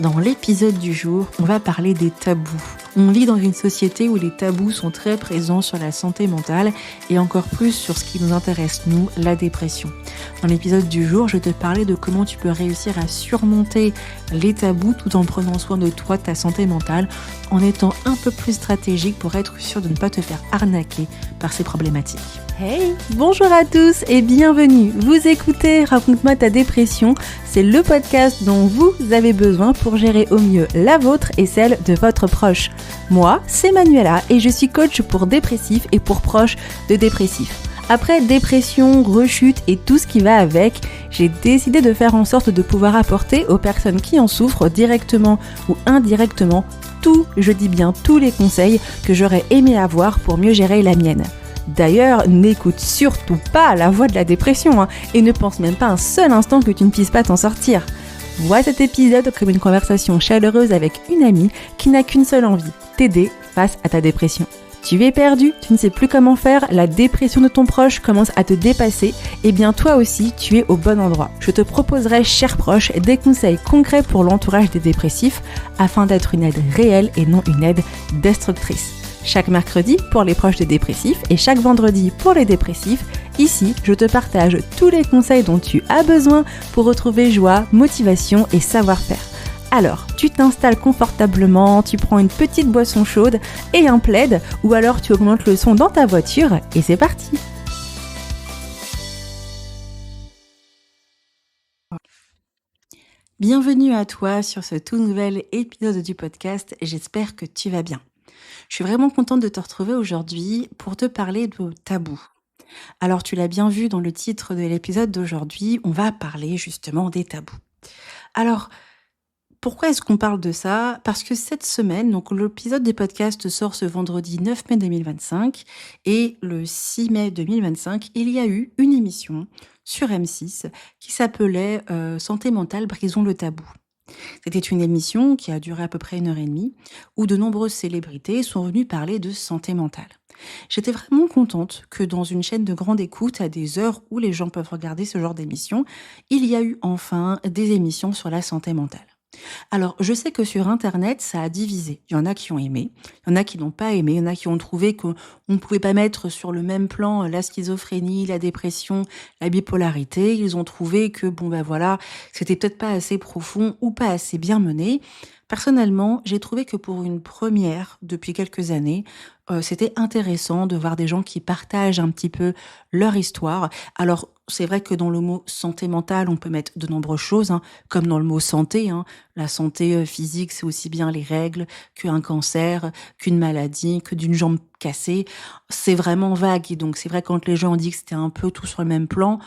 Dans l'épisode du jour, on va parler des tabous. On vit dans une société où les tabous sont très présents sur la santé mentale et encore plus sur ce qui nous intéresse, nous, la dépression. Dans l'épisode du jour, je vais te parler de comment tu peux réussir à surmonter les tabous tout en prenant soin de toi, de ta santé mentale, en étant un peu plus stratégique pour être sûr de ne pas te faire arnaquer par ces problématiques. Hey, bonjour à tous et bienvenue. Vous écoutez Raconte-moi ta dépression, c'est le podcast dont vous avez besoin pour gérer au mieux la vôtre et celle de votre proche. Moi, c'est Manuela et je suis coach pour dépressifs et pour proches de dépressifs. Après dépression, rechute et tout ce qui va avec, j'ai décidé de faire en sorte de pouvoir apporter aux personnes qui en souffrent directement ou indirectement je dis bien tous les conseils que j'aurais aimé avoir pour mieux gérer la mienne. D'ailleurs, n'écoute surtout pas la voix de la dépression et ne pense même pas un seul instant que tu ne puisses pas t'en sortir. Vois cet épisode comme une conversation chaleureuse avec une amie qui n'a qu'une seule envie, t'aider face à ta dépression. Tu es perdu, tu ne sais plus comment faire, la dépression de ton proche commence à te dépasser, et bien toi aussi, tu es au bon endroit. Je te proposerai, cher proche, des conseils concrets pour l'entourage des dépressifs afin d'être une aide réelle et non une aide destructrice. Chaque mercredi pour les proches des dépressifs et chaque vendredi pour les dépressifs, ici, je te partage tous les conseils dont tu as besoin pour retrouver joie, motivation et savoir-faire. Alors, tu t'installes confortablement, tu prends une petite boisson chaude et un plaid, ou alors tu augmentes le son dans ta voiture et c'est parti. Bienvenue à toi sur ce tout nouvel épisode du podcast, j'espère que tu vas bien. Je suis vraiment contente de te retrouver aujourd'hui pour te parler de tabous. Alors, tu l'as bien vu dans le titre de l'épisode d'aujourd'hui, on va parler justement des tabous. Alors, pourquoi est-ce qu'on parle de ça ? Parce que cette semaine, donc l'épisode des podcasts sort ce vendredi 9 mai 2025 et le 6 mai 2025, il y a eu une émission sur M6 qui s'appelait Santé mentale, brisons le tabou. C'était une émission qui a duré à peu près 1h30 où de nombreuses célébrités sont venues parler de santé mentale. J'étais vraiment contente que dans une chaîne de grande écoute, à des heures où les gens peuvent regarder ce genre d'émission, il y a eu enfin des émissions sur la santé mentale. Alors, je sais que sur Internet, ça a divisé. Il y en a qui ont aimé, il y en a qui n'ont pas aimé, il y en a qui ont trouvé qu'on ne pouvait pas mettre sur le même plan la schizophrénie, la dépression, la bipolarité. Ils ont trouvé que, c'était peut-être pas assez profond ou pas assez bien mené. Personnellement, j'ai trouvé que pour une première, depuis quelques années, c'était intéressant de voir des gens qui partagent un petit peu leur histoire. Alors, c'est vrai que dans le mot santé mentale, on peut mettre de nombreuses choses, comme dans le mot santé. La santé physique, c'est aussi bien les règles qu'un cancer, qu'une maladie, que d'une jambe cassée. C'est vraiment vague. Et donc, c'est vrai quand les gens ont dit que c'était un peu tout sur le même plan,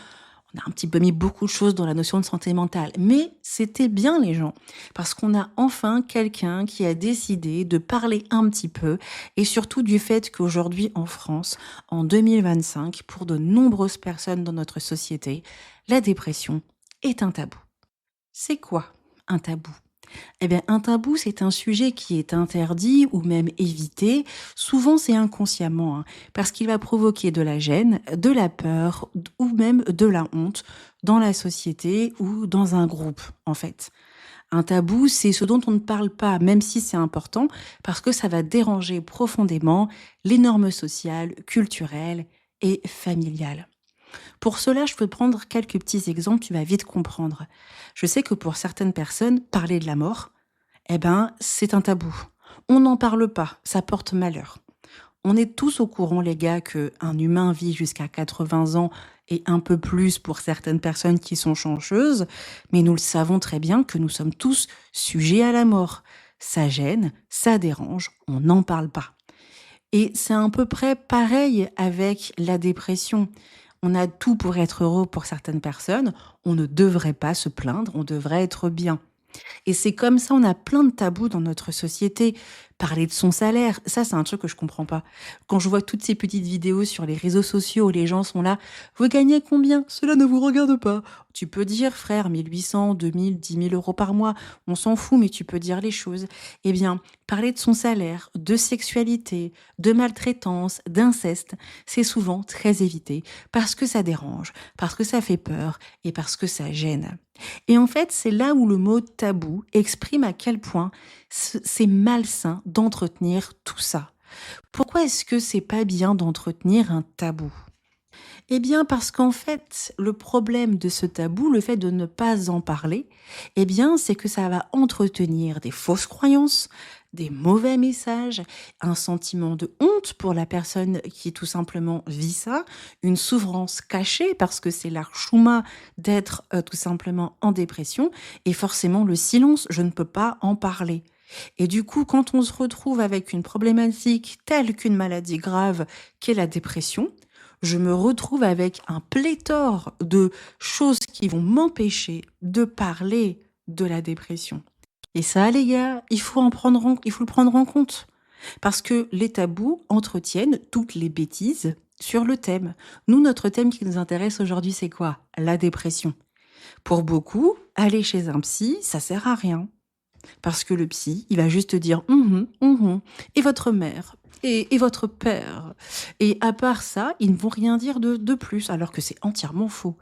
on a un petit peu mis beaucoup de choses dans la notion de santé mentale. Mais c'était bien les gens, parce qu'on a enfin quelqu'un qui a décidé de parler un petit peu, et surtout du fait qu'aujourd'hui en France, en 2025, pour de nombreuses personnes dans notre société, la dépression est un tabou. C'est quoi un tabou ? Eh bien, un tabou, c'est un sujet qui est interdit ou même évité. Souvent, c'est inconsciemment, parce qu'il va provoquer de la gêne, de la peur ou même de la honte dans la société ou dans un groupe, en fait. Un tabou, c'est ce dont on ne parle pas, même si c'est important, parce que ça va déranger profondément les normes sociales, culturelles et familiales. Pour cela, je peux prendre quelques petits exemples, tu vas vite comprendre. Je sais que pour certaines personnes, parler de la mort, c'est un tabou. On n'en parle pas, ça porte malheur. On est tous au courant, les gars, qu'un humain vit jusqu'à 80 ans et un peu plus pour certaines personnes qui sont chanceuses, mais nous le savons très bien que nous sommes tous sujets à la mort. Ça gêne, ça dérange, on n'en parle pas. Et c'est à peu près pareil avec la dépression. On a tout pour être heureux pour certaines personnes, on ne devrait pas se plaindre, on devrait être bien. Et c'est comme ça, on a plein de tabous dans notre société. Parler de son salaire, ça c'est un truc que je comprends pas. Quand je vois toutes ces petites vidéos sur les réseaux sociaux où les gens sont là, vous gagnez combien ? Cela ne vous regarde pas. Tu peux dire, frère, 1800, 2000, 10 000 euros par mois, on s'en fout, mais tu peux dire les choses. Eh bien, parler de son salaire, de sexualité, de maltraitance, d'inceste, c'est souvent très évité parce que ça dérange, parce que ça fait peur et parce que ça gêne. Et en fait, c'est là où le mot tabou exprime à quel point c'est malsain d'entretenir tout ça. Pourquoi est-ce que c'est pas bien d'entretenir un tabou? Eh bien, parce qu'en fait, le problème de ce tabou, le fait de ne pas en parler, eh bien, c'est que ça va entretenir des fausses croyances, des mauvais messages, un sentiment de honte pour la personne qui tout simplement vit ça, une souffrance cachée parce que c'est la chouma d'être tout simplement en dépression et forcément le silence, je ne peux pas en parler. Et du coup, quand on se retrouve avec une problématique telle qu'une maladie grave qu'est la dépression, je me retrouve avec un pléthore de choses qui vont m'empêcher de parler de la dépression. Et ça, les gars, il faut le prendre en compte. Parce que les tabous entretiennent toutes les bêtises sur le thème. Nous, notre thème qui nous intéresse aujourd'hui, c'est quoi? La dépression. Pour beaucoup, aller chez un psy, ça sert à rien. Parce que le psy, il va juste te dire et votre mère et votre père. Et à part ça, ils ne vont rien dire de plus, alors que c'est entièrement faux.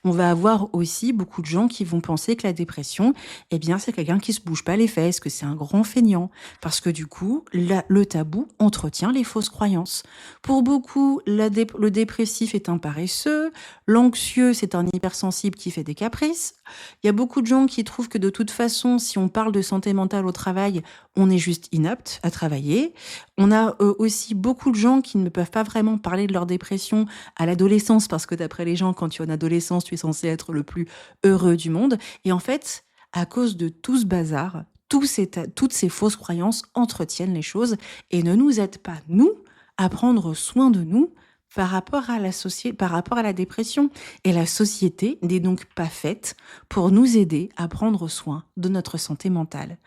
On va avoir aussi beaucoup de gens qui vont penser que la dépression, eh bien, c'est quelqu'un qui se bouge pas les fesses, que c'est un grand feignant. Parce que du coup, le tabou entretient les fausses croyances. Pour beaucoup, le dépressif est un paresseux, l'anxieux, c'est un hypersensible qui fait des caprices. Il y a beaucoup de gens qui trouvent que de toute façon, si on parle de santé mentale au travail, on est juste inapte à travailler. On a aussi beaucoup de gens qui ne peuvent pas vraiment parler de leur dépression à l'adolescence parce que d'après les gens, quand tu es en adolescence, tu es censé être le plus heureux du monde. Et en fait, à cause de tout ce bazar, toutes ces fausses croyances entretiennent les choses et ne nous aident pas, nous, à prendre soin de nous par rapport à la dépression. Et la société n'est donc pas faite pour nous aider à prendre soin de notre santé mentale.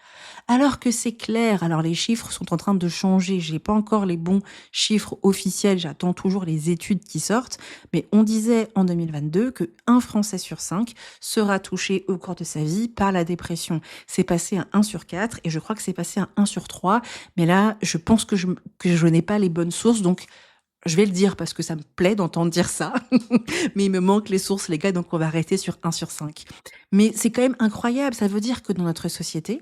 Alors que c'est clair, alors les chiffres sont en train de changer, j'ai pas encore les bons chiffres officiels, j'attends toujours les études qui sortent, mais on disait en 2022 que un Français sur 5 sera touché au cours de sa vie par la dépression. C'est passé à 1 sur 4 et je crois que c'est passé à 1 sur 3, mais là, je pense que je n'ai pas les bonnes sources, donc je vais le dire parce que ça me plaît d'entendre dire ça, mais il me manque les sources, les gars, donc on va rester sur 1 sur 5. Mais c'est quand même incroyable, ça veut dire que dans notre société,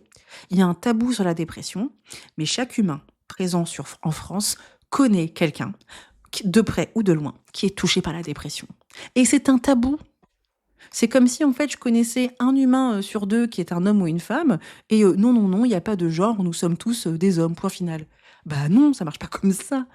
il y a un tabou sur la dépression, mais chaque humain présent en France connaît quelqu'un, de près ou de loin, qui est touché par la dépression. Et c'est un tabou. C'est comme si en fait je connaissais un humain sur deux qui est un homme ou une femme, et non, non, non, il n'y a pas de genre, nous sommes tous des hommes, point final. Bah non, ça marche pas comme ça.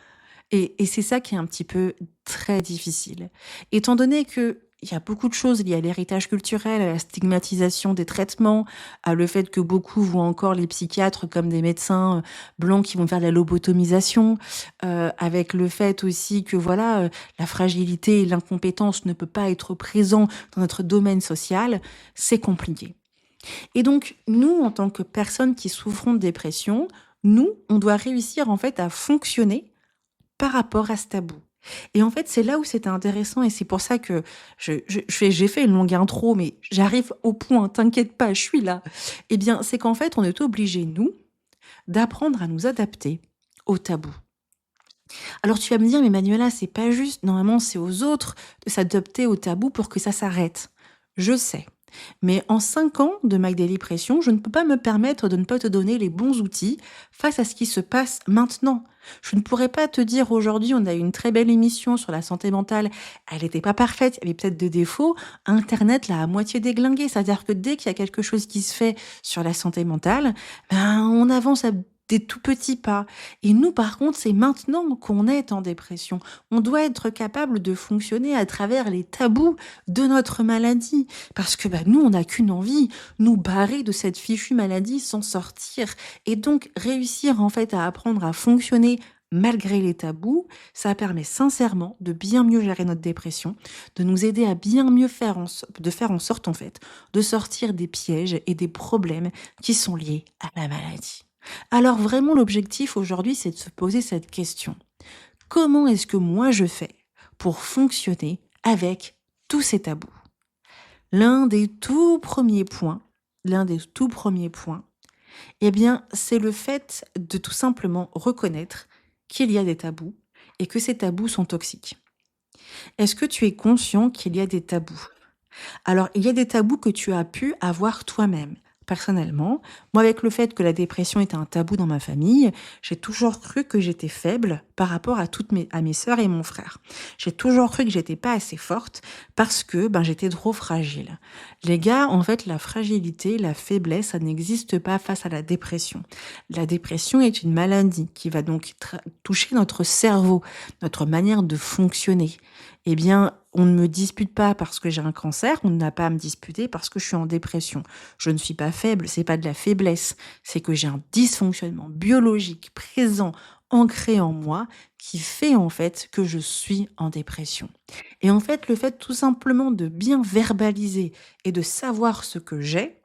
Et c'est ça qui est un petit peu très difficile. Étant donné qu'il y a beaucoup de choses liées à l'héritage culturel, à la stigmatisation des traitements, à le fait que beaucoup voient encore les psychiatres comme des médecins blancs qui vont faire de la lobotomisation, avec le fait aussi que voilà, la fragilité et l'incompétence ne peut pas être présent dans notre domaine social, c'est compliqué. Et donc, nous, en tant que personnes qui souffrons de dépression, nous, on doit réussir en fait à fonctionner par rapport à ce tabou. Et en fait, c'est là où c'était intéressant et c'est pour ça que j'ai fait une longue intro, mais j'arrive au point, t'inquiète pas, je suis là. Eh bien, c'est qu'en fait, on est obligés, nous, d'apprendre à nous adapter au tabou. Alors tu vas me dire, mais Manuela, c'est pas juste, normalement c'est aux autres de s'adapter au tabou pour que ça s'arrête. Je sais. Mais en 5 ans de My Daily Pression, je ne peux pas me permettre de ne pas te donner les bons outils face à ce qui se passe maintenant. Je ne pourrais pas te dire aujourd'hui, on a eu une très belle émission sur la santé mentale, elle n'était pas parfaite, il y avait peut-être des défauts, Internet l'a à moitié déglingué, c'est-à-dire que dès qu'il y a quelque chose qui se fait sur la santé mentale, ben, on avance à des tout petits pas. Et nous, par contre, c'est maintenant qu'on est en dépression. On doit être capable de fonctionner à travers les tabous de notre maladie. Parce que bah, nous, on n'a qu'une envie, nous barrer de cette fichue maladie, s'en sortir. Et donc, réussir en fait à apprendre à fonctionner malgré les tabous, ça permet sincèrement de bien mieux gérer notre dépression, de nous aider à bien mieux de faire en sorte en fait de sortir des pièges et des problèmes qui sont liés à la maladie. Alors vraiment l'objectif aujourd'hui c'est de se poser cette question. Comment est-ce que moi je fais pour fonctionner avec tous ces tabous? L'un des tout premiers points, l'un des tout premiers points, eh bien, c'est le fait de tout simplement reconnaître qu'il y a des tabous et que ces tabous sont toxiques. Est-ce que tu es conscient qu'il y a des tabous? Alors, il y a des tabous que tu as pu avoir toi-même. Personnellement, moi, avec le fait que la dépression était un tabou dans ma famille, j'ai toujours cru que j'étais faible par rapport à à mes sœurs et mon frère. J'ai toujours cru que j'étais pas assez forte parce que ben, j'étais trop fragile. Les gars, en fait, la fragilité, la faiblesse, ça n'existe pas face à la dépression. La dépression est une maladie qui va donc toucher notre cerveau, notre manière de fonctionner. Eh bien, on ne me dispute pas parce que j'ai un cancer, on n'a pas à me disputer parce que je suis en dépression. Je ne suis pas faible, c'est pas de la faiblesse, c'est que j'ai un dysfonctionnement biologique présent, ancré en moi, qui fait en fait que je suis en dépression. Et en fait, le fait tout simplement de bien verbaliser et de savoir ce que j'ai,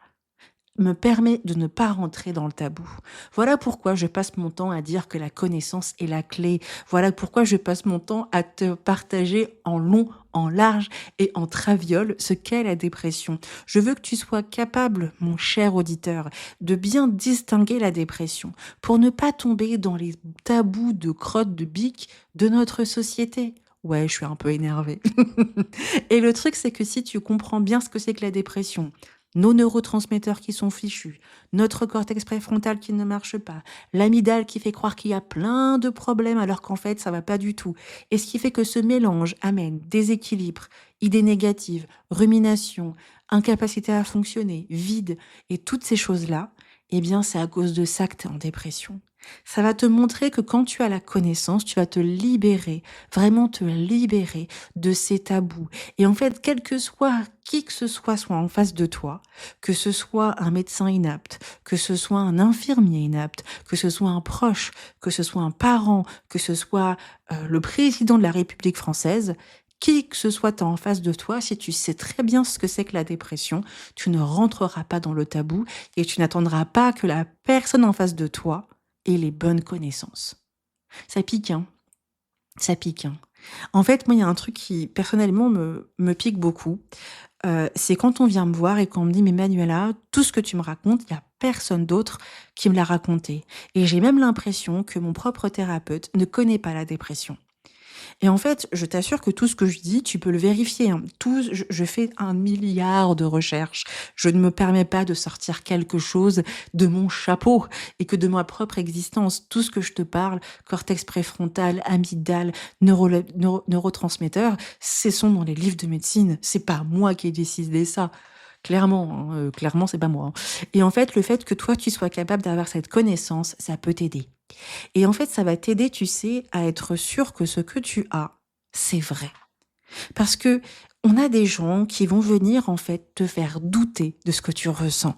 me permet de ne pas rentrer dans le tabou. Voilà pourquoi je passe mon temps à dire que la connaissance est la clé. Voilà pourquoi je passe mon temps à te partager en long, en large et en traviole ce qu'est la dépression. Je veux que tu sois capable, mon cher auditeur, de bien distinguer la dépression pour ne pas tomber dans les tabous de crotte de bique de notre société. Ouais, je suis un peu énervée. Et le truc, c'est que si tu comprends bien ce que c'est que la dépression, nos neurotransmetteurs qui sont fichus, notre cortex préfrontal qui ne marche pas, l'amygdale qui fait croire qu'il y a plein de problèmes alors qu'en fait ça va pas du tout. Et ce qui fait que ce mélange amène déséquilibre, idées négatives, rumination, incapacité à fonctionner, vide et toutes ces choses-là, eh bien c'est à cause de ça que tu es en dépression. Ça va te montrer que quand tu as la connaissance, tu vas te libérer, vraiment te libérer de ces tabous. Et en fait, quel que soit qui que ce soit en face de toi, que ce soit un médecin inapte, que ce soit un infirmier inapte, que ce soit un proche, que ce soit un parent, que ce soit le président de la République française, qui que ce soit en face de toi, si tu sais très bien ce que c'est que la dépression, tu ne rentreras pas dans le tabou et tu n'attendras pas que la personne en face de toi ait les bonnes connaissances. Ça pique, hein? Ça pique, hein. En fait, moi, il y a un truc qui, personnellement, me pique beaucoup. C'est quand on vient me voir et qu'on me dit: «Mais Manuela, tout ce que tu me racontes, il y a personne d'autre qui me l'a raconté» et j'ai même l'impression que mon propre thérapeute ne connaît pas la dépression. Et en fait, je t'assure que tout ce que je dis, tu peux le vérifier, hein. Je fais un milliard de recherches. Je ne me permets pas de sortir quelque chose de mon chapeau et que de ma propre existence. Tout ce que je te parle, cortex préfrontal, amygdale, neurotransmetteurs, ce sont dans les livres de médecine. C'est pas moi qui ai décidé ça. Clairement, hein, clairement, c'est pas moi, hein. Et en fait, le fait que toi, tu sois capable d'avoir cette connaissance, ça peut t'aider. Et en fait, ça va t'aider, tu sais, à être sûr que ce que tu as, c'est vrai. Parce que on a des gens qui vont venir en fait te faire douter de ce que tu ressens.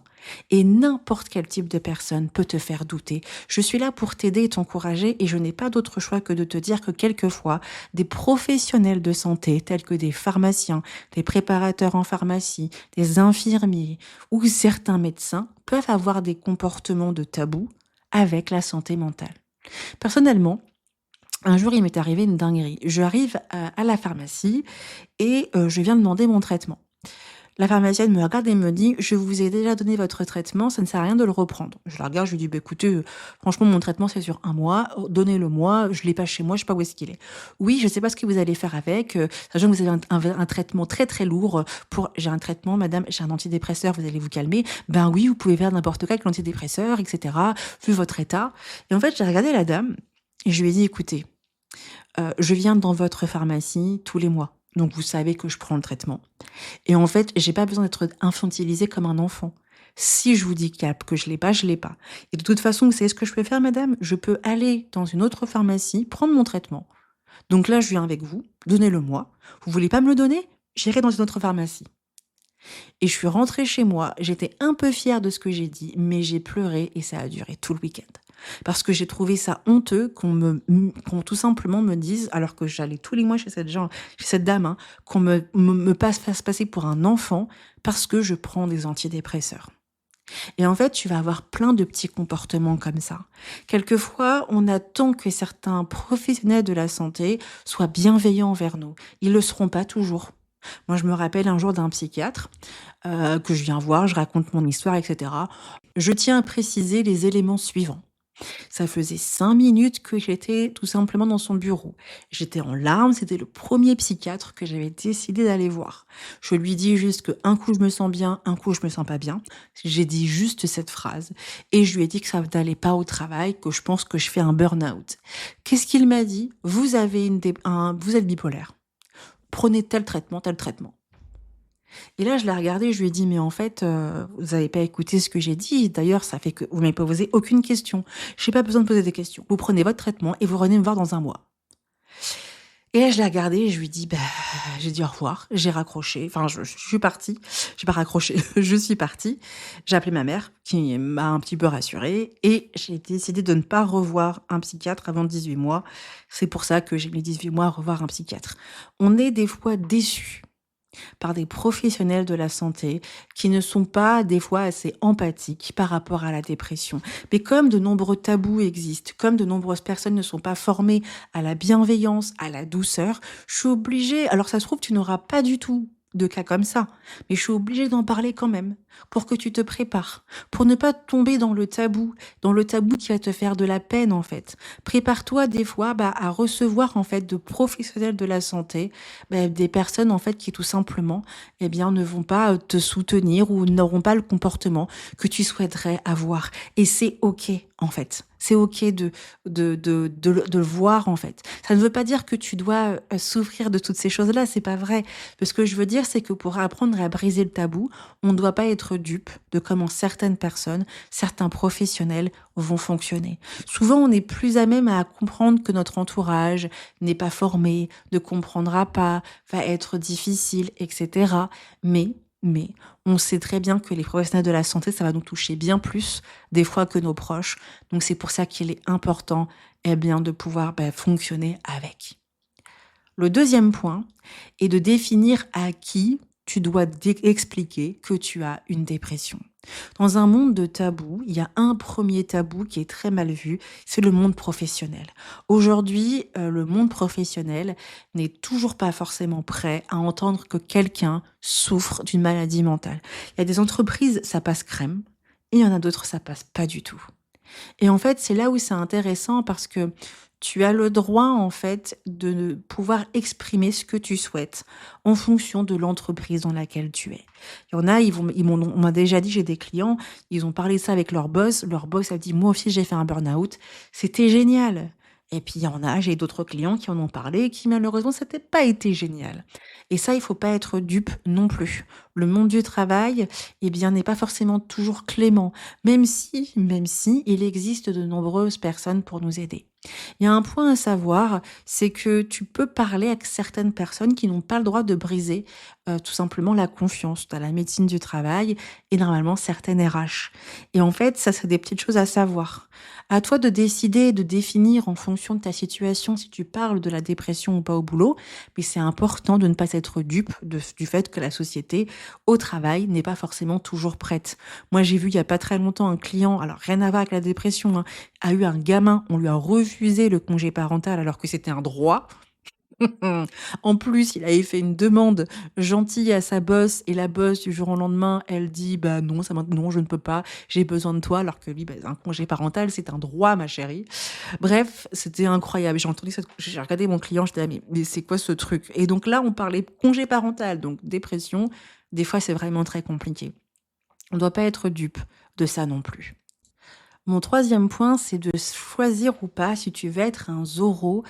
Et n'importe quel type de personne peut te faire douter. Je suis là pour t'aider et t'encourager et je n'ai pas d'autre choix que de te dire que quelquefois, des professionnels de santé tels que des pharmaciens, des préparateurs en pharmacie, des infirmiers ou certains médecins peuvent avoir des comportements de tabou avec la santé mentale. Personnellement, un jour, il m'est arrivé une dinguerie. J'arrive à la pharmacie et je viens demander mon traitement. La pharmacienne me regarde et me dit: «Je vous ai déjà donné votre traitement, ça ne sert à rien de le reprendre». Je la regarde, je lui dis: «Bah, écoutez, franchement, mon traitement, c'est sur un mois, donnez-le-moi, je l'ai pas chez moi, je sais pas où est-ce qu'il est». «Oui, je sais pas ce que vous allez faire avec, sachant que vous avez un traitement très, très lourd, pour j'ai un traitement madame, j'ai un antidépresseur, vous allez vous calmer». «Ben oui, vous pouvez faire n'importe quoi avec l'antidépresseur et cetera, vu votre état». Et en fait, j'ai regardé la dame et je lui ai dit: «Écoutez, je viens dans votre pharmacie tous les mois, donc vous savez que je prends le traitement et en fait, j'ai pas besoin d'être infantilisée comme un enfant. Si je vous dis que je l'ai pas, je l'ai pas. Et de toute façon, vous savez ce que je peux faire, madame? Je peux aller dans une autre pharmacie, prendre mon traitement. Donc là, je viens avec vous, donnez-le-moi. Vous voulez pas me le donner? J'irai dans une autre pharmacie». Et je suis rentrée chez moi, j'étais un peu fière de ce que j'ai dit, mais j'ai pleuré et ça a duré tout le week-end. Parce que j'ai trouvé ça honteux qu'on tout simplement me dise, alors que j'allais tous les mois chez cette dame, hein, qu'on fasse passer pour un enfant parce que je prends des antidépresseurs. Et en fait, tu vas avoir plein de petits comportements comme ça. Quelquefois, on attend que certains professionnels de la santé soient bienveillants envers nous. Ils le seront pas toujours. Moi, je me rappelle un jour d'un psychiatre que je viens voir, je raconte mon histoire, etc. Je tiens à préciser les éléments suivants. Ça faisait 5 minutes que j'étais tout simplement dans son bureau. J'étais en larmes, c'était le premier psychiatre que j'avais décidé d'aller voir. Je lui dis juste qu'un coup je me sens bien, un coup je me sens pas bien. J'ai dit juste cette phrase et je lui ai dit que ça n'allait pas au travail, que je pense que je fais un burn-out. Qu'est-ce qu'il m'a dit? Vous êtes bipolaire. Prenez tel traitement, tel traitement. Et là, je l'ai regardé, je lui ai dit: «Mais en fait, vous avez pas écouté ce que j'ai dit. D'ailleurs, ça fait que vous m'avez pas posé aucune question. J'ai pas besoin de poser des questions. Vous prenez votre traitement et vous revenez me voir dans un mois». Et là, je l'ai regardé et je lui ai dit: «Bah», j'ai dit: «Au revoir». J'ai raccroché, enfin je suis partie. J'ai pas raccroché, je suis partie. J'ai appelé ma mère qui m'a un petit peu rassurée et j'ai décidé de ne pas revoir un psychiatre avant 18 mois. C'est pour ça que j'ai mis 18 mois à revoir un psychiatre. On est des fois déçus par des professionnels de la santé qui ne sont pas des fois assez empathiques par rapport à la dépression. Mais comme de nombreux tabous existent, comme de nombreuses personnes ne sont pas formées à la bienveillance, à la douceur, je suis obligée, alors ça se trouve tu n'auras pas du tout de cas comme ça, mais je suis obligée d'en parler quand même pour que tu te prépares, pour ne pas tomber dans le tabou qui va te faire de la peine en fait. Prépare-toi des fois à recevoir en fait de professionnels de la santé, des personnes en fait qui tout simplement, eh bien, ne vont pas te soutenir ou n'auront pas le comportement que tu souhaiterais avoir. Et c'est ok en fait. C'est ok de le voir en fait. Ça ne veut pas dire que tu dois souffrir de toutes ces choses-là, c'est pas vrai. Ce que je veux dire, c'est que pour apprendre à briser le tabou, on ne doit pas être dupe de comment certaines personnes, certains professionnels vont fonctionner. Souvent, on est plus à même à comprendre que notre entourage n'est pas formé, ne comprendra pas, va être difficile, etc. Mais, on sait très bien que les professionnels de la santé, ça va nous toucher bien plus des fois que nos proches. Donc c'est pour ça qu'il est important, eh bien, de pouvoir fonctionner avec. Le deuxième point est de définir à qui tu dois expliquer que tu as une dépression. Dans un monde de tabous, il y a un premier tabou qui est très mal vu, c'est le monde professionnel. Aujourd'hui, le monde professionnel n'est toujours pas forcément prêt à entendre que quelqu'un souffre d'une maladie mentale. Il y a des entreprises, ça passe crème, et il y en a d'autres, ça passe pas du tout. Et en fait, c'est là où c'est intéressant parce que tu as le droit, en fait, de pouvoir exprimer ce que tu souhaites en fonction de l'entreprise dans laquelle tu es. Il y en a, on m'a déjà dit, j'ai des clients, ils ont parlé de ça avec leur boss a dit, moi aussi j'ai fait un burn-out, c'était génial. Et puis il y en a, j'ai d'autres clients qui en ont parlé et qui malheureusement, ça n'a pas été génial. Et ça, il faut pas être dupe non plus. Le monde du travail, eh bien, n'est pas forcément toujours clément, même si il existe de nombreuses personnes pour nous aider. Il y a un point à savoir, c'est que tu peux parler avec certaines personnes qui n'ont pas le droit de briser tout simplement la confiance. Tu as la médecine du travail et normalement certaines RH. Et en fait, ça, c'est des petites choses à savoir. À toi de décider, de définir en fonction de ta situation si tu parles de la dépression ou pas au boulot, mais c'est important de ne pas être dupe du fait que la société au travail n'est pas forcément toujours prête. Moi, j'ai vu il y a pas très longtemps un client, alors rien à voir avec la dépression, hein, a eu un gamin, on lui a refusé le congé parental alors que c'était un droit. En plus, il avait fait une demande gentille à sa boss et la boss du jour au lendemain, elle dit: «Bah non, non, je ne peux pas, j'ai besoin de toi», alors que lui, un congé parental, c'est un droit, ma chérie. Bref, c'était incroyable. J'ai regardé mon client, j'étais là: «Mais c'est quoi ce truc?» Et donc là, on parlait congé parental, donc dépression. Des fois, c'est vraiment très compliqué. On ne doit pas être dupe de ça non plus. Mon troisième point, c'est de choisir ou pas si tu veux être un Zorro,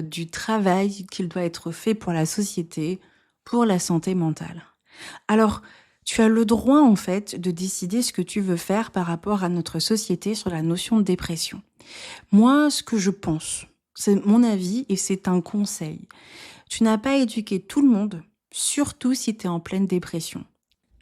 du travail qu'il doit être fait pour la société, pour la santé mentale. Alors, tu as le droit, en fait, de décider ce que tu veux faire par rapport à notre société sur la notion de dépression. Moi, ce que je pense, c'est mon avis et c'est un conseil. Tu n'as pas éduqué tout le monde, surtout si tu es en pleine dépression.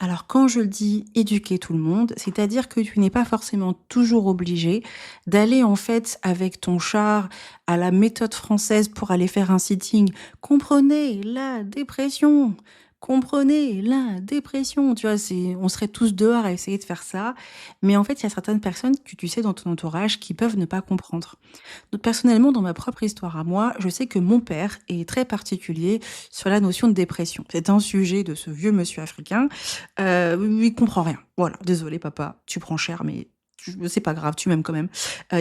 Alors quand je dis éduquer tout le monde, c'est-à-dire que tu n'es pas forcément toujours obligé d'aller en fait avec ton char à la méthode française pour aller faire un sitting. Comprenez la dépression, comprenez la dépression. Tu vois, on serait tous dehors à essayer de faire ça, mais en fait il y a certaines personnes que tu sais dans ton entourage qui peuvent ne pas comprendre. Donc, personnellement, dans ma propre histoire à moi, je sais que mon père est très particulier sur la notion de dépression. C'est un sujet de ce vieux monsieur africain. Il comprend rien. Voilà, désolé papa, tu prends cher, mais c'est pas grave, tu m'aimes quand même.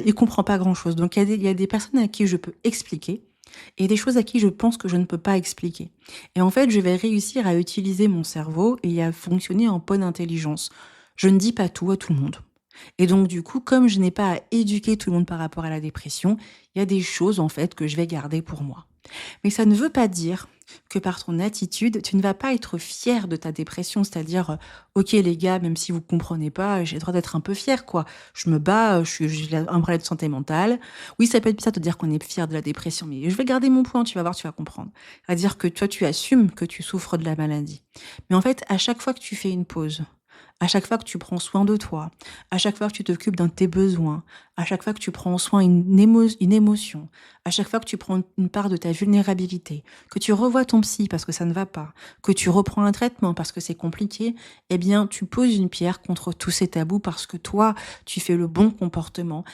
Il comprend pas grand-chose. Donc il y a des personnes à qui je peux expliquer et des choses à qui je pense que je ne peux pas expliquer. Et en fait, je vais réussir à utiliser mon cerveau et à fonctionner en bonne intelligence. Je ne dis pas tout à tout le monde. Et donc du coup, comme je n'ai pas à éduquer tout le monde par rapport à la dépression, il y a des choses en fait que je vais garder pour moi. Mais ça ne veut pas dire que par ton attitude, tu ne vas pas être fier de ta dépression. C'est-à-dire, ok les gars, même si vous comprenez pas, j'ai le droit d'être un peu fier, quoi. Je me bats, j'ai un problème de santé mentale. Oui, ça peut être bizarre de dire qu'on est fier de la dépression, mais je vais garder mon point, tu vas voir, tu vas comprendre. C'est-à-dire que toi, tu assumes que tu souffres de la maladie. Mais en fait, à chaque fois que tu fais une pause, à chaque fois que tu prends soin de toi, à chaque fois que tu t'occupes d'un de tes besoins, à chaque fois que tu prends soin une émotion, à chaque fois que tu prends une part de ta vulnérabilité, que tu revois ton psy parce que ça ne va pas, que tu reprends un traitement parce que c'est compliqué, eh bien, tu poses une pierre contre tous ces tabous parce que toi, tu fais le bon comportement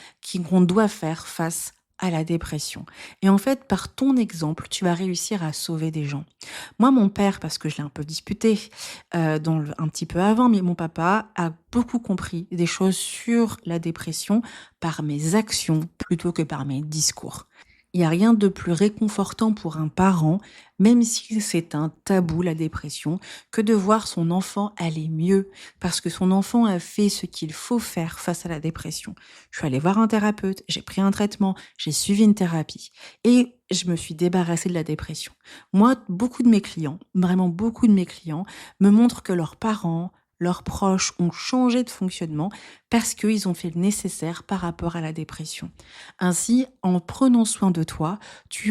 qu'on doit faire face à la dépression. Et en fait, par ton exemple, tu vas réussir à sauver des gens. Moi, mon père, parce que je l'ai un peu disputé un petit peu avant, mais mon papa a beaucoup compris des choses sur la dépression par mes actions plutôt que par mes discours. Il n'y a rien de plus réconfortant pour un parent, même si c'est un tabou, la dépression, que de voir son enfant aller mieux, parce que son enfant a fait ce qu'il faut faire face à la dépression. Je suis allée voir un thérapeute, j'ai pris un traitement, j'ai suivi une thérapie, et je me suis débarrassée de la dépression. Moi, beaucoup de mes clients, vraiment beaucoup de mes clients, me montrent que leurs parents, leurs proches ont changé de fonctionnement parce qu'ils ont fait le nécessaire par rapport à la dépression. Ainsi, en prenant soin de toi, tu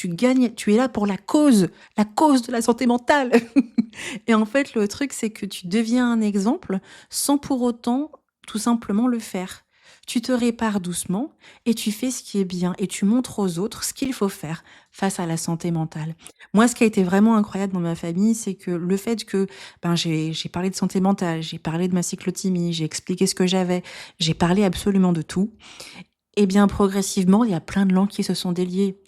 gagnes, tu es là pour la cause de la santé mentale. Et en fait, le truc, c'est que tu deviens un exemple sans pour autant tout simplement le faire. Tu te répares doucement et tu fais ce qui est bien et tu montres aux autres ce qu'il faut faire face à la santé mentale. Moi, ce qui a été vraiment incroyable dans ma famille, c'est que le fait que j'ai parlé de santé mentale, j'ai parlé de ma cyclothymie, j'ai expliqué ce que j'avais, j'ai parlé absolument de tout. Eh bien, progressivement, il y a plein de langues qui se sont déliées.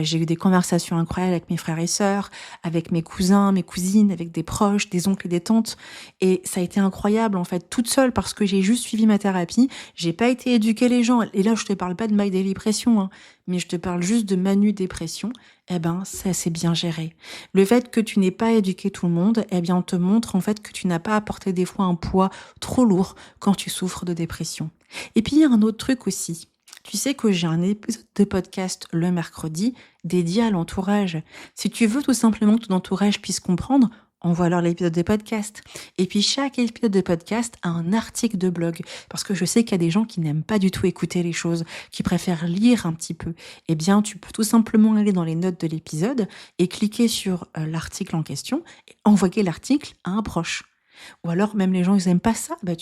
J'ai eu des conversations incroyables avec mes frères et sœurs, avec mes cousins, mes cousines, avec des proches, des oncles et des tantes. Et ça a été incroyable, en fait, toute seule, parce que j'ai juste suivi ma thérapie. J'ai pas été éduquer les gens. Et là, je te parle pas de My Daily Pression, hein, mais je te parle juste de Manu Dépression. Eh ben, ça s'est bien géré. Le fait que tu n'aies pas éduqué tout le monde, eh bien, on te montre, en fait, que tu n'as pas apporté des fois un poids trop lourd quand tu souffres de dépression. Et puis, il y a un autre truc aussi. Tu sais que j'ai un épisode de podcast le mercredi dédié à l'entourage. Si tu veux tout simplement que ton entourage puisse comprendre, envoie leur l'épisode de podcast. Et puis chaque épisode de podcast a un article de blog. Parce que je sais qu'il y a des gens qui n'aiment pas du tout écouter les choses, qui préfèrent lire un petit peu. Eh bien, tu peux tout simplement aller dans les notes de l'épisode et cliquer sur l'article en question et envoyer l'article à un proche. Ou alors, même les gens, ils aiment pas ça, bah,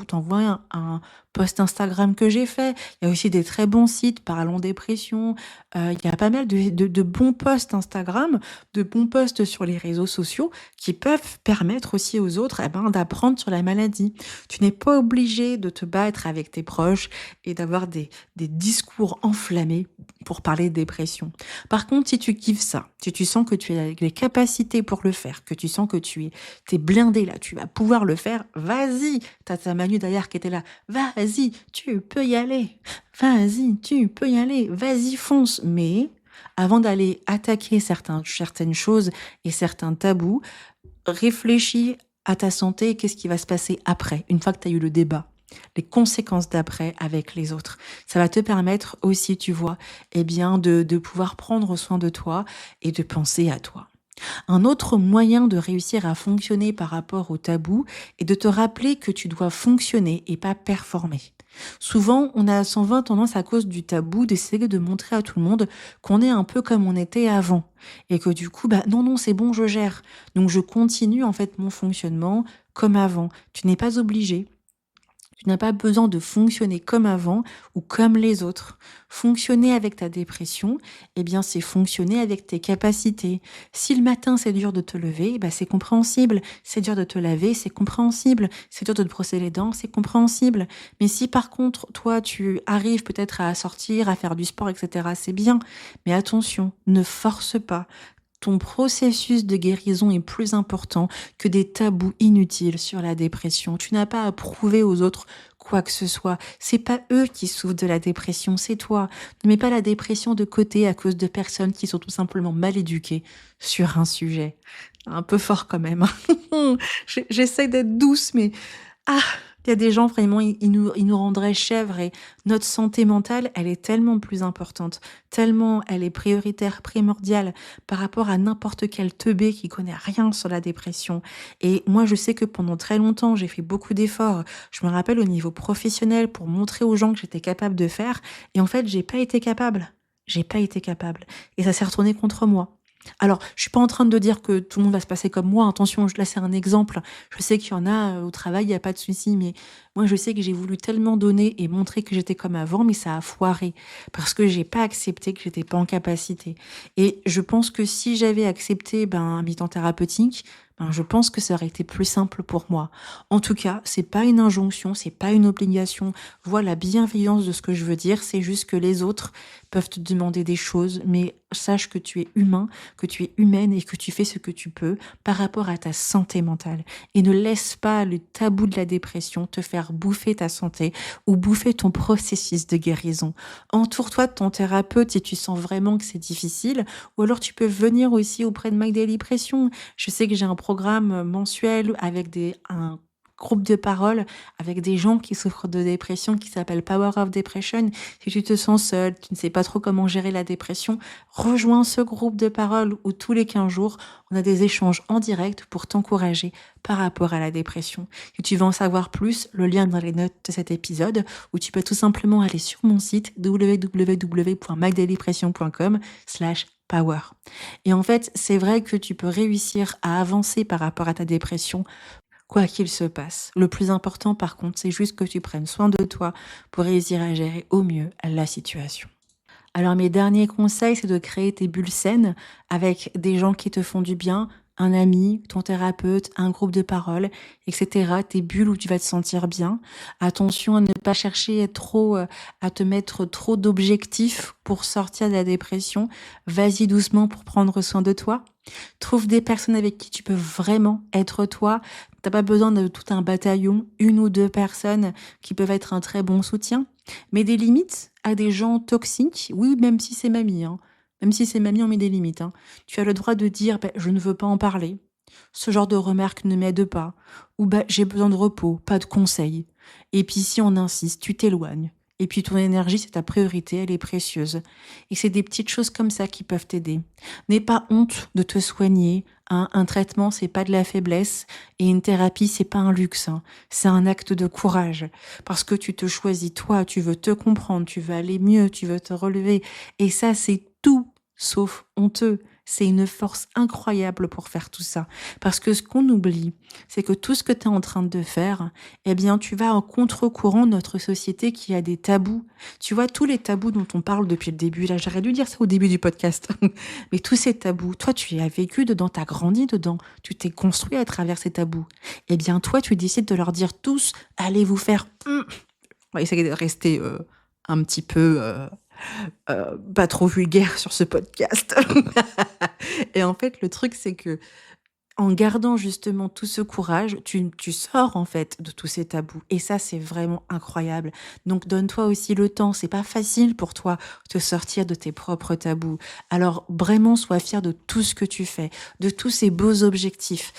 t'envoies un post Instagram que j'ai fait. Il y a aussi des très bons sites, Parlons Dépression. Il y a pas mal de bons posts Instagram, de bons posts sur les réseaux sociaux qui peuvent permettre aussi aux autres, d'apprendre sur la maladie. Tu n'es pas obligé de te battre avec tes proches et d'avoir des discours enflammés pour parler de dépression. Par contre, si tu kiffes ça, si tu sens que tu as les capacités pour le faire, que tu sens que t'es blindé là, tu vas pouvoir le faire, vas-y. T'as ta Manu derrière qui était là, vas-y, tu peux y aller. Vas-y, tu peux y aller. Vas-y, fonce. Mais avant d'aller attaquer certaines choses et certains tabous, réfléchis à ta santé et qu'est-ce qui va se passer après, une fois que tu as eu le débat. Les conséquences d'après avec les autres. Ça va te permettre aussi, tu vois, de pouvoir prendre soin de toi et de penser à toi. Un autre moyen de réussir à fonctionner par rapport au tabou est de te rappeler que tu dois fonctionner et pas performer. Souvent, on a sans vain tendance à cause du tabou d'essayer de montrer à tout le monde qu'on est un peu comme on était avant. Et que du coup, non, c'est bon, je gère. Donc je continue en fait mon fonctionnement comme avant. Tu n'es pas obligé. Tu n'as pas besoin de fonctionner comme avant ou comme les autres. Fonctionner avec ta dépression, c'est fonctionner avec tes capacités. Si le matin c'est dur de te lever, c'est compréhensible. C'est dur de te laver, c'est compréhensible. C'est dur de te brosser les dents, c'est compréhensible. Mais si par contre, toi, tu arrives peut-être à sortir, à faire du sport, etc., c'est bien. Mais attention, ne force pas. ton processus de guérison est plus important que des tabous inutiles sur la dépression. Tu n'as pas à prouver aux autres quoi que ce soit. C'est pas eux qui souffrent de la dépression, c'est toi. Ne mets pas la dépression de côté à cause de personnes qui sont tout simplement mal éduquées sur un sujet. Un peu fort quand même. J'essaie d'être douce, mais ah, il y a des gens vraiment, ils nous rendraient chèvres et notre santé mentale, elle est tellement plus importante, tellement elle est prioritaire, primordiale par rapport à n'importe quel teubé qui connaît rien sur la dépression. Et moi, je sais que pendant très longtemps, j'ai fait beaucoup d'efforts. Je me rappelle au niveau professionnel pour montrer aux gens que j'étais capable de faire. Et en fait, j'ai pas été capable. J'ai pas été capable. Et ça s'est retourné contre moi. Alors, je suis pas en train de dire que tout le monde va se passer comme moi. Attention, là, c'est un exemple. Je sais qu'il y en a au travail, il y a pas de souci, mais moi, je sais que j'ai voulu tellement donner et montrer que j'étais comme avant, mais ça a foiré parce que j'ai pas accepté que j'étais pas en capacité. Et je pense que si j'avais accepté un mi-temps thérapeutique, je pense que ça aurait été plus simple pour moi. En tout cas, c'est pas une injonction, c'est pas une obligation. Vois la bienveillance de ce que je veux dire, c'est juste que les autres peuvent te demander des choses, mais sache que tu es humain, que tu es humaine et que tu fais ce que tu peux par rapport à ta santé mentale. Et ne laisse pas le tabou de la dépression te faire bouffer ta santé ou bouffer ton processus de guérison. Entoure-toi de ton thérapeute si tu sens vraiment que c'est difficile, ou alors tu peux venir aussi auprès de My Daily Pression. Je sais que j'ai un programme mensuel avec un groupe de parole avec des gens qui souffrent de dépression qui s'appelle Power of Depression. Si tu te sens seul, tu ne sais pas trop comment gérer la dépression, rejoins ce groupe de parole où tous les 15 jours, on a des échanges en direct pour t'encourager par rapport à la dépression. Si tu veux en savoir plus, le lien est dans les notes de cet épisode ou tu peux tout simplement aller sur mon site www.magdalipression.com/power. Et en fait, c'est vrai que tu peux réussir à avancer par rapport à ta dépression, quoi qu'il se passe. Le plus important, par contre, c'est juste que tu prennes soin de toi pour réussir à gérer au mieux la situation. Alors mes derniers conseils, c'est de créer tes bulles saines avec des gens qui te font du bien, un ami, ton thérapeute, un groupe de parole, etc. Tes bulles où tu vas te sentir bien. Attention à ne pas chercher à te mettre trop d'objectifs pour sortir de la dépression. Vas-y doucement pour prendre soin de toi. Trouve des personnes avec qui tu peux vraiment être toi. T'as pas besoin de tout un bataillon, une ou deux personnes qui peuvent être un très bon soutien. Mets des limites à des gens toxiques. Oui, même si c'est mamie, hein. Même si c'est mamie, on met des limites, hein. Tu as le droit de dire, je ne veux pas en parler. Ce genre de remarques ne m'aide pas. Ou j'ai besoin de repos, pas de conseils. Et puis si on insiste, tu t'éloignes. Et puis ton énergie, c'est ta priorité, elle est précieuse. Et c'est des petites choses comme ça qui peuvent t'aider. N'aie pas honte de te soigner, hein. Un traitement, c'est pas de la faiblesse. Et une thérapie, c'est pas un luxe, hein. C'est un acte de courage. Parce que tu te choisis toi, tu veux te comprendre, tu veux aller mieux, tu veux te relever. Et ça, c'est tout sauf honteux. C'est une force incroyable pour faire tout ça. Parce que ce qu'on oublie, c'est que tout ce que tu es en train de faire, eh bien, tu vas en contre-courant de notre société qui a des tabous. Tu vois, tous les tabous dont on parle depuis le début, là, j'aurais dû dire ça au début du podcast. Mais tous ces tabous, toi, tu y as vécu dedans, tu as grandi dedans, tu t'es construit à travers ces tabous. Eh bien, toi, tu décides de leur dire tous, allez vous faire... On va essayer de rester un petit peu... pas trop vulgaire sur ce podcast. Et en fait, le truc, c'est que en gardant justement tout ce courage, tu sors en fait de tous ces tabous. Et ça, c'est vraiment incroyable. Donc, donne-toi aussi le temps. C'est pas facile pour toi de sortir de tes propres tabous. Alors, vraiment, sois fier de tout ce que tu fais, de tous ces beaux objectifs.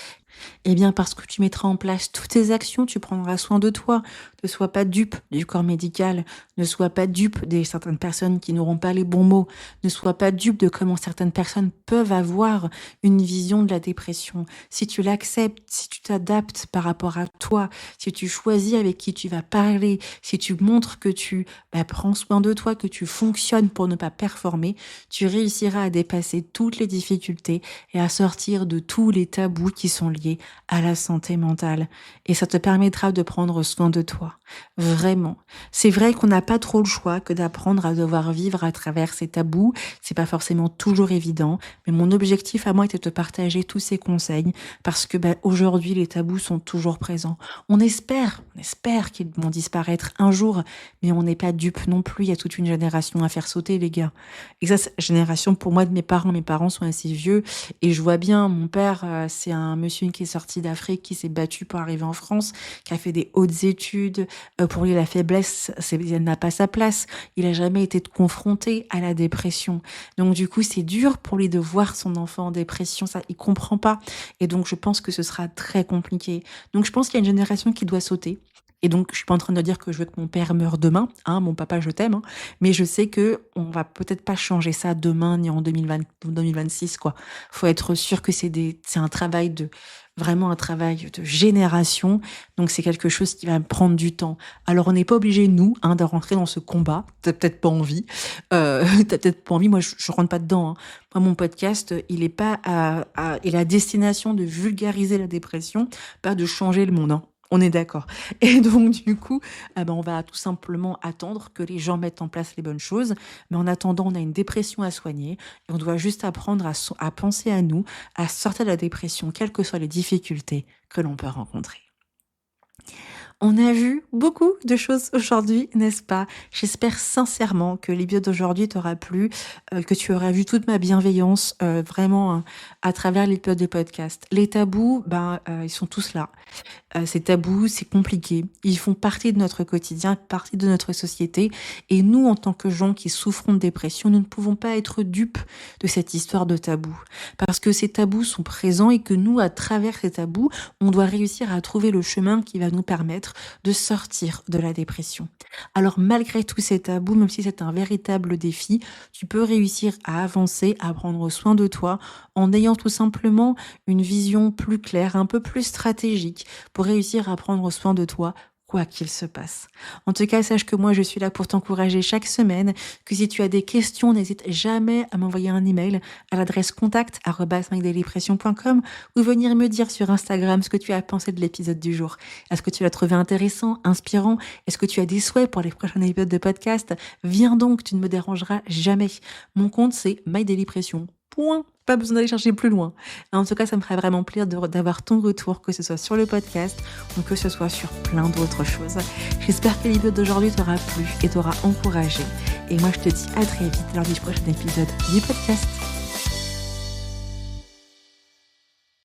Eh bien, parce que tu mettras en place toutes tes actions, tu prendras soin de toi. Ne sois pas dupe du corps médical. Ne sois pas dupe de certaines personnes qui n'auront pas les bons mots. Ne sois pas dupe de comment certaines personnes peuvent avoir une vision de la dépression. Si tu l'acceptes, si tu t'adaptes par rapport à toi, si tu choisis avec qui tu vas parler, si tu montres que tu prends soin de toi, que tu fonctionnes pour ne pas performer, tu réussiras à dépasser toutes les difficultés et à sortir de tous les tabous qui sont liés à la santé mentale. Et ça te permettra de prendre soin de toi. Vraiment. C'est vrai qu'on n'a pas trop le choix que d'apprendre à devoir vivre à travers ces tabous. C'est pas forcément toujours évident, mais mon objectif à moi était de te partager tous ces conseils parce que aujourd'hui les tabous sont toujours présents. On espère qu'ils vont disparaître un jour, mais on n'est pas dupe non plus. Il y a toute une génération à faire sauter, les gars. Et ça, c'est la génération pour moi de mes parents. Mes parents sont assez vieux et je vois bien. Mon père, c'est un monsieur qui est sorti d'Afrique, qui s'est battu pour arriver en France, qui a fait des hautes études. Pour lui, la faiblesse, elle n'a pas sa place. Il a jamais été confronté à la dépression. Donc, du coup, c'est dur pour lui de voir son enfant en dépression. Ça, il comprend pas. Et donc, je pense que ce sera très compliqué. Donc, je pense qu'il y a une génération qui doit sauter. Et donc, je suis pas en train de dire que je veux que mon père meure demain, hein, mon papa, je t'aime, hein, mais je sais que on va peut-être pas changer ça demain ni en 2020, 2026, quoi. Faut être sûr que c'est un travail vraiment un travail de génération. Donc, c'est quelque chose qui va me prendre du temps. Alors, on n'est pas obligé, nous, hein, de rentrer dans ce combat. T'as peut-être pas envie. T'as peut-être pas envie. Moi, je rentre pas dedans, hein. Moi, mon podcast, il est pas il a la destination de vulgariser la dépression, pas de changer le monde, hein. On est d'accord. Et donc, du coup, on va tout simplement attendre que les gens mettent en place les bonnes choses. Mais en attendant, on a une dépression à soigner et on doit juste apprendre à penser à nous, à sortir de la dépression, quelles que soient les difficultés que l'on peut rencontrer. On a vu beaucoup de choses aujourd'hui, n'est-ce pas? J'espère sincèrement que l'épisode d'aujourd'hui t'aura plu, que tu auras vu toute ma bienveillance, vraiment, hein, à travers l'épisode de podcast. Les tabous, ils sont tous là. Ces tabous, c'est compliqué. Ils font partie de notre quotidien, partie de notre société. Et nous, en tant que gens qui souffrons de dépression, nous ne pouvons pas être dupes de cette histoire de tabous. Parce que ces tabous sont présents et que nous, à travers ces tabous, on doit réussir à trouver le chemin qui va nous permettre de sortir de la dépression. Alors, malgré tous ces tabous, même si c'est un véritable défi, tu peux réussir à avancer, à prendre soin de toi en ayant tout simplement une vision plus claire, un peu plus stratégique pour réussir à prendre soin de toi quoi qu'il se passe. En tout cas, sache que moi, je suis là pour t'encourager chaque semaine, que si tu as des questions, n'hésite jamais à m'envoyer un email à l'adresse contact@mygdailypression.com ou venir me dire sur Instagram ce que tu as pensé de l'épisode du jour. Est-ce que tu l'as trouvé intéressant, inspirant? Est-ce que tu as des souhaits pour les prochains épisodes de podcast? Viens donc, tu ne me dérangeras jamais. Mon compte, c'est mydailypression. Point. Pas besoin d'aller chercher plus loin. En tout cas, ça me ferait vraiment plaisir d'avoir ton retour, que ce soit sur le podcast ou que ce soit sur plein d'autres choses. J'espère que l'épisode d'aujourd'hui t'aura plu et t'aura encouragé. Et moi, je te dis à très vite lors du prochain épisode du podcast.